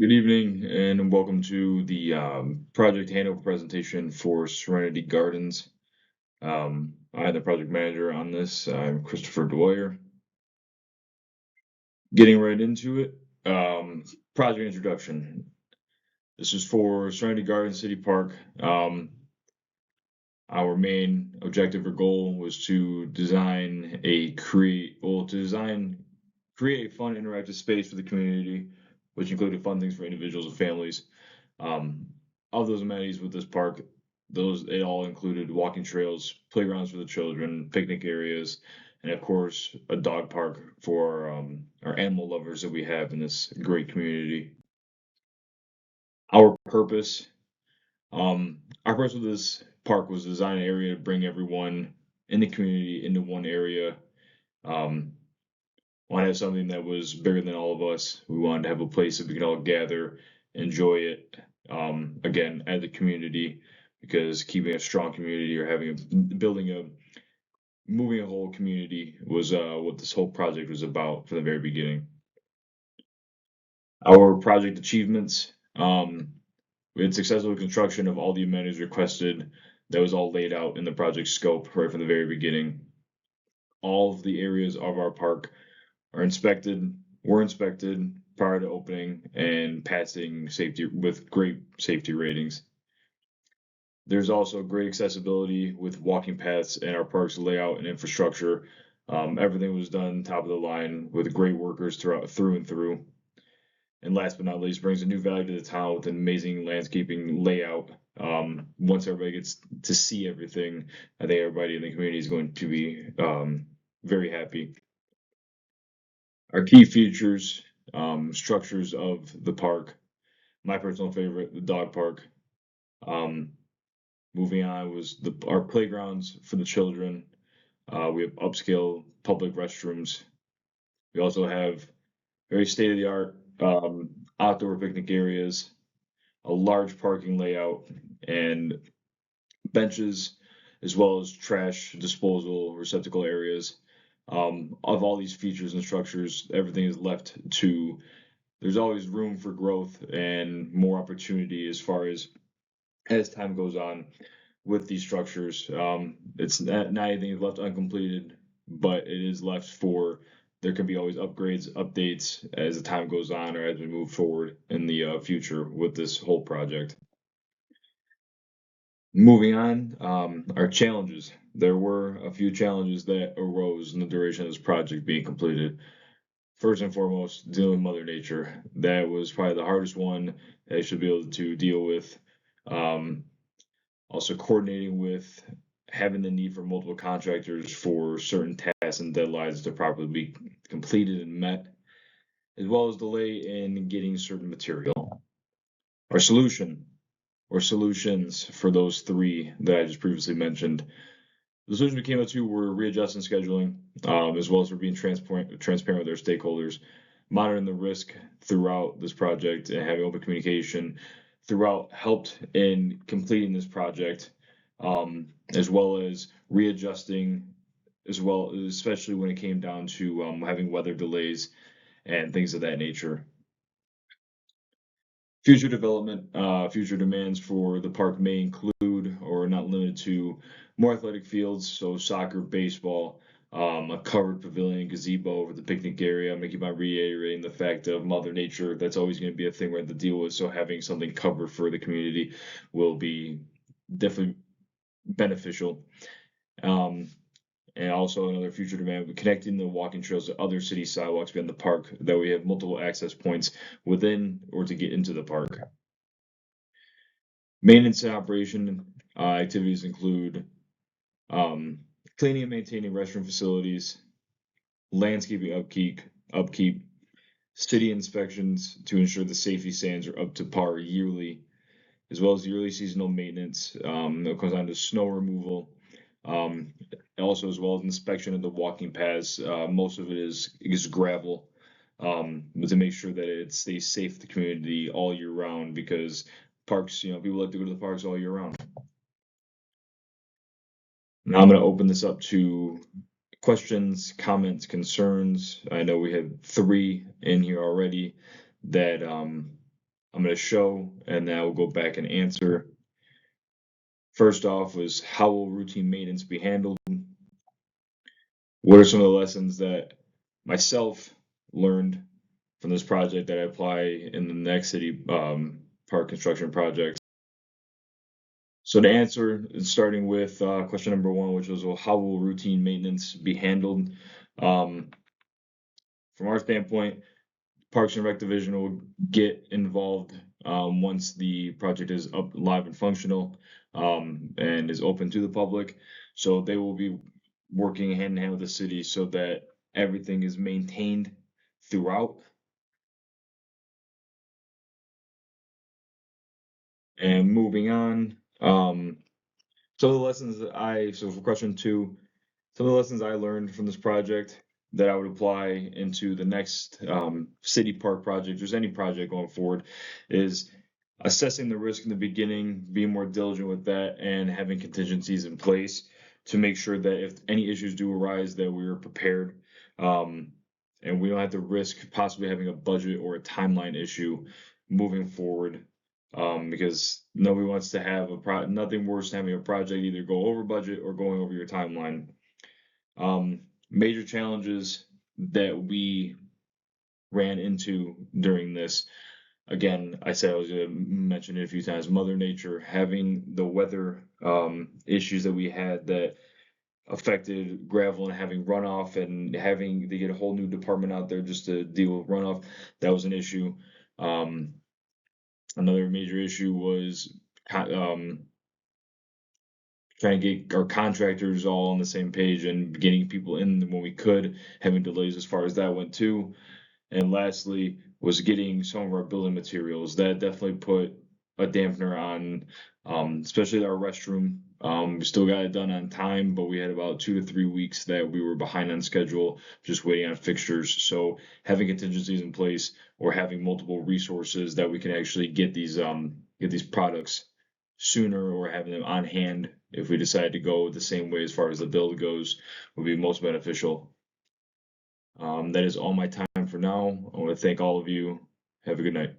Good evening and welcome to the project handover presentation for Serenity Gardens. I'm the project manager on this. I'm Christopher Dwyer. Getting right into it. Project introduction. This is for Serenity Gardens City Park. Our main objective or goal was to create a fun, interactive space for the community, which included fun things for individuals and families. Um, of those amenities with this park, it all included walking trails, playgrounds for the children, picnic areas, and of course a dog park for our animal lovers that we have in this great community. Our purpose, our purpose with this park was to design an area to bring everyone in the community into one area. Um, Want to have something that was bigger than all of us. We wanted to have a place that we could all gather, enjoy it. Again, as a community, because keeping a strong community or moving a whole community was what this whole project was about from the very beginning. Our project achievements. We had successful construction of all the amenities requested. That was all laid out in the project scope right from the very beginning. All of the areas of our park were inspected prior to opening and passing safety with great safety ratings. There's also great accessibility with walking paths and our park's layout and infrastructure. Everything was done top of the line with great workers through and through. And last but not least, brings a new value to the town with an amazing landscaping layout. Once everybody gets to see everything, I think everybody in the community is going to be very happy. Our key features, structures of the park. My personal favorite, the dog park. Um, Moving on was our playgrounds for the children. We have upscale public restrooms. We also have very state of the art outdoor picnic areas, a large parking layout, and benches, as well as trash disposal receptacle areas. Of all these features and structures, everything is left to. There's always room for growth and more opportunity as time goes on with these structures. It's not anything is left uncompleted, but it is left for. There can be always upgrades, updates as the time goes on, or as we move forward in the future with this whole project. Moving on, our challenges. There were a few challenges that arose in the duration of this project being completed. First and foremost, dealing with Mother Nature. That was probably the hardest one that I should be able to deal with. Um, Also, coordinating with having the need for multiple contractors for certain tasks and deadlines to properly be completed and met, as well as delay in getting certain material. Our solution or solutions for those three that I just previously mentioned. The solutions we came up to were readjusting scheduling, as well as for being transparent with our stakeholders, monitoring the risk throughout this project, and having open communication throughout helped in completing this project, as well as readjusting, as well, especially when it came down to having weather delays and things of that nature. Future development, future demands for the park may include or not limited to more athletic fields, so soccer, baseball, a covered pavilion, gazebo over the picnic area. I'm gonna keep on reiterating the fact of Mother Nature. That's always going to be a thing we have to deal with. So having something covered for the community will be definitely beneficial. Um, and also another future demand, connecting the walking trails to other city sidewalks beyond the park, that we have multiple access points within or to get into the park. Maintenance and operation activities include um, cleaning and maintaining restroom facilities, landscaping upkeep, city inspections to ensure the safety standards are up to par yearly, as well as yearly seasonal maintenance. That comes down to snow removal, um, also as well as inspection of the walking paths. Most of it is gravel, but to make sure that it stays safe for the community all year round, because parks, people like to go to the parks all year round. Now I'm going to open this up to questions, comments, concerns. I know we had three in here already that I'm going to show, and then I will go back and answer. First off was, how will routine maintenance be handled? What are some of the lessons that myself learned from this project that I apply in the next city park construction projects? So to answer, starting with question number one, which was, well, how will routine maintenance be handled? From our standpoint, Parks and Rec Division will get involved once the project is up, live, and functional, and is open to the public. So they will be working hand in hand with the city so that everything is maintained throughout. And moving on, some of the lessons that so for question two, some of the lessons I learned from this project that I would apply into the next city park project, or any project going forward, is assessing the risk in the beginning, being more diligent with that, and having contingencies in place to make sure that if any issues do arise, that we are prepared, and we don't have to risk possibly having a budget or a timeline issue moving forward. Because nobody wants to have nothing worse than having a project either go over budget or going over your timeline. Major challenges that we ran into during this, again, I said I was going to mention it a few times, Mother Nature, having the weather issues that we had that affected gravel and having runoff, and having to get a whole new department out there just to deal with runoff. That was an issue. Another major issue was trying to get our contractors all on the same page and getting people in when we could, having delays as far as that went too. And lastly was getting some of our building materials. That definitely put a dampener on, especially our restroom. We still got it done on time, but we had about 2 to 3 weeks that we were behind on schedule, just waiting on fixtures. So having contingencies in place, or having multiple resources that we can actually get these products sooner, or having them on hand if we decide to go the same way as far as the build goes, would be most beneficial. That is all my time for now. I want to thank all of you. Have a good night.